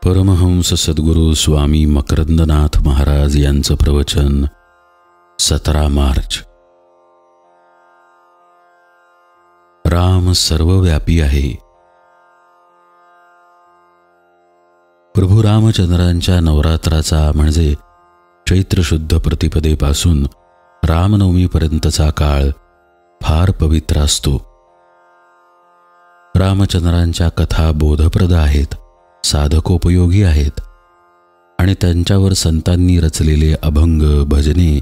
परमहंस सद्गुरू स्वामी मकरंदनाथ महाराज यांचं प्रवचन 17 मार्च. राम सर्वव्यापी आहे. प्रभू रामचंद्रांच्या नवरात्राचा म्हणजे चैत्र शुद्ध प्रतिपदेपासून रामनवमीपर्यंतचा काळ फार पवित्र असतो. रामचंद्रांच्या कथा बोधप्रद आहेत, साधकोपयोगी आहेत आणि त्यांच्यावर संतांनी रचलेले अभंग भजने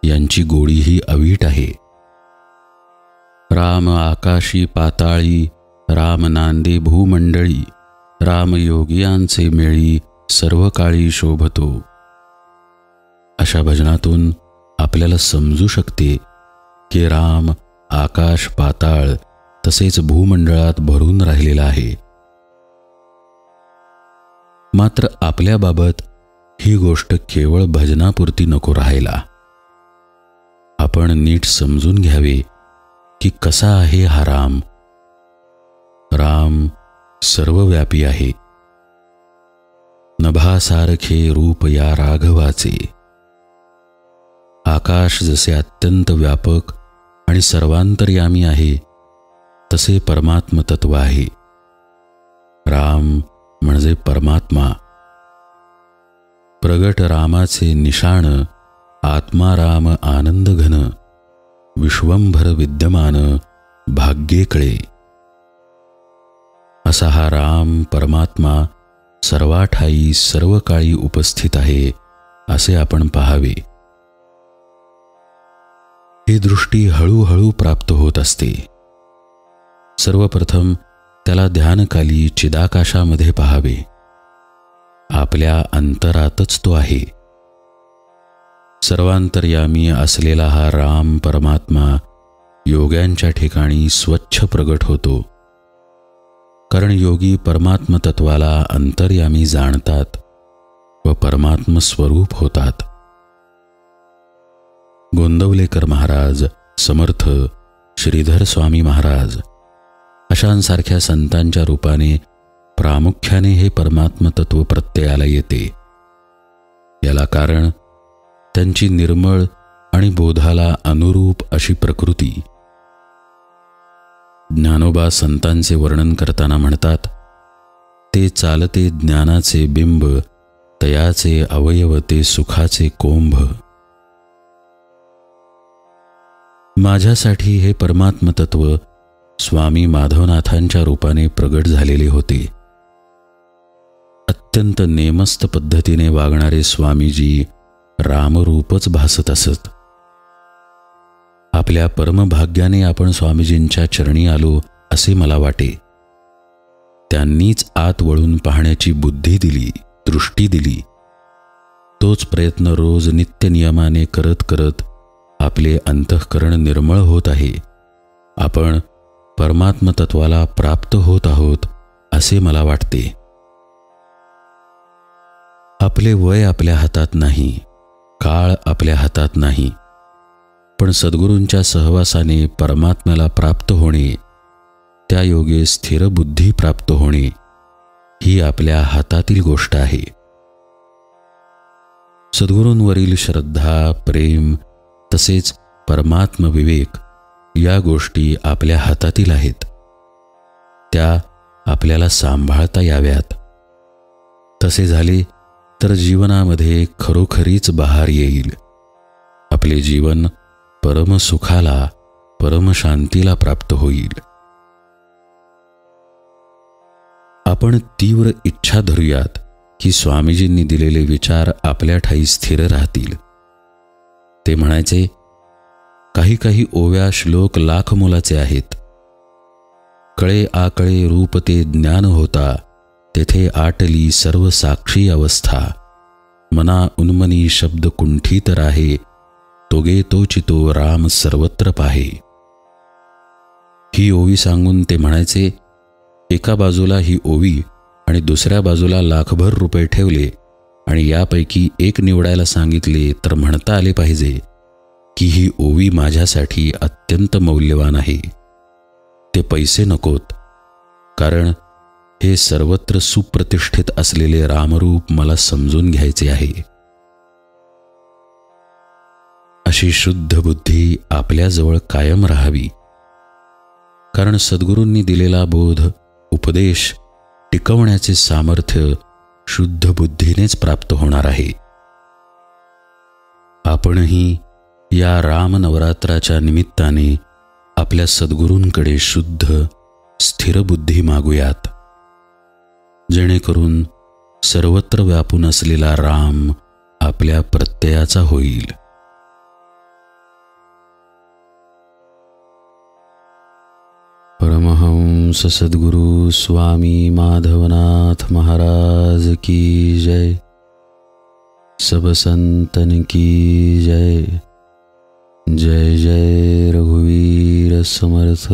यांची गोडीही अवीट आहे. राम आकाशी पाताळी, राम नांदे भूमंडळी, राम योगियांचे मेळी सर्व काळी शोभतो. अशा भजनातून आपल्याला समजू शकते की राम आकाश पाताळ तसेच भूमंडळात भरून राहिलेला आहे. मात्र आपल्याबाबत ही गोष्ट केवळ भजनापुरती नको राहायला. आपण नीट समजून घ्यावे की कसा आहे हा राम. राम सर्वव्यापी आहे. नभासारखे रूप या राघवाचे. आकाश जसे अत्यंत व्यापक आणि सर्वांतर्यामी आहे तसे परमात्म तत्व आहे. राम म्हणजे परमात्मा. प्रगट रामाचे निशाण, आत्मा राम आनंद घन, विश्वंभर विद्यमान भाग्ये कळे. असा हा राम परमात्मा सर्वाठाई सर्व काळी उपस्थित आहे असे आपण पाहावे. ही दृष्टी हळूहळू प्राप्त होत असते. सर्वप्रथम त्याला ध्यानकाली चिदाकाशामध्ये पाहावे. आपल्या अंतरातच तो आहे. सर्वांतर्यामी असलेला हा राम परमात्मा योग्यांच्या ठिकाणी स्वच्छ प्रगट होतो. कारण योगी परमात्म तत्वाला अंतर्यामी जाणतात व परमात्म स्वरूप होतात. गोंदवलेकर महाराज, समर्थ, श्रीधर स्वामी महाराज अशांसारख्या संतांच्या रूपाने प्रामुख्याने हे परमात्म तत्व प्रत्ययाला येते. याला कारण त्यांची निर्मळ आणि बोधाला अनुरूप अशी प्रकृती. ज्ञानोबा संतांचे वर्णन करताना म्हणतात, ते चालते ज्ञानाचे बिंब, तयाचे अवयव ते सुखाचे कोंभ. माझ्यासाठी हे परमात्म तत्व स्वामी माधवनाथांच्या रूपाने प्रगट झालेले होते. अत्यंत नेमस्त पद्धतीने वागणारे स्वामीजी रामरूपच भासत असत. आपल्या परमभाग्याने आपण स्वामीजींच्या चरणी आलो असे मला वाटे. त्यांनीच आत वळून पाहण्याची बुद्धी दिली, दृष्टी दिली. तोच प्रयत्न रोज नित्यनियमाने करत करत आपले अंतःकरण निर्मळ होत आहे. आपण परमात्म तत्वाला प्राप्त होत आहोत असे मला वाटते. आपले वय आपल्या हातात नाही, काळ आपल्या हातात नाही, पण सद्गुरूंच्या सहवासाने परमात्म्याला प्राप्त होणे, त्या योगे स्थिर बुद्धी प्राप्त होणे ही आपल्या हातातील गोष्ट आहे. सद्गुरूंवरील श्रद्धा, प्रेम तसेच परमात्म विवेक या गोष्टी आपल्या हातातील आहेत. त्या आपल्याला सांभाळता याव्यात. तसे झाले तर जीवनामध्ये खरोखरीच बहार येईल. आपले जीवन परमसुखाला, परमशांतीला प्राप्त होईल. आपण तीव्र इच्छा धरूयात की स्वामीजींनी दिलेले विचार आपल्या ठाई स्थिर राहतील. ते म्हणायचे, काही काही ओव्या श्लोक लाख मोलाचे आहेत. कळे आकळे रूप ते ज्ञान होता, तेथे आटली सर्व साक्षी अवस्था. मना उन्मनी शब्द कुंठित राहे, तोगे तोचितो राम सर्वत्र पाहे. ही ओवी सांगून ते म्हणायचे, एका बाजूला ही ओवी आणि दुसऱ्या बाजूला लाखभर रुपये ठेवले आणि यापैकी एक निवडायला सांगितले तर म्हणता आले पाहिजे की ही ओवी माझ्यासाठी अत्यंत मौल्यवान आहे. ते पैसे नकोत, कारण हे सर्वत्र सुप्रतिष्ठित असलेले रामरूप मला समजून घ्यायचे आहे. अशी शुद्ध बुद्धी आपल्याजवळ कायम राहावी, कारण सद्गुरूंनी दिलेला बोध उपदेश टिकवण्याचे सामर्थ्य शुद्ध बुद्धीनेच प्राप्त होणार आहे. आपणही या रामनवरात्राच्या निमित्ताने आपल्या सद्गुरूंकडे शुद्ध स्थिर बुद्धी मागूयात, जेणेकरून सर्वत्र व्यापून असलेला राम आपल्या प्रत्ययाचा होईल. परमहंस सद्गुरु स्वामी माधवनाथ महाराज की जय. सब संतन की जय. जय जय रघुवीर समर्थ.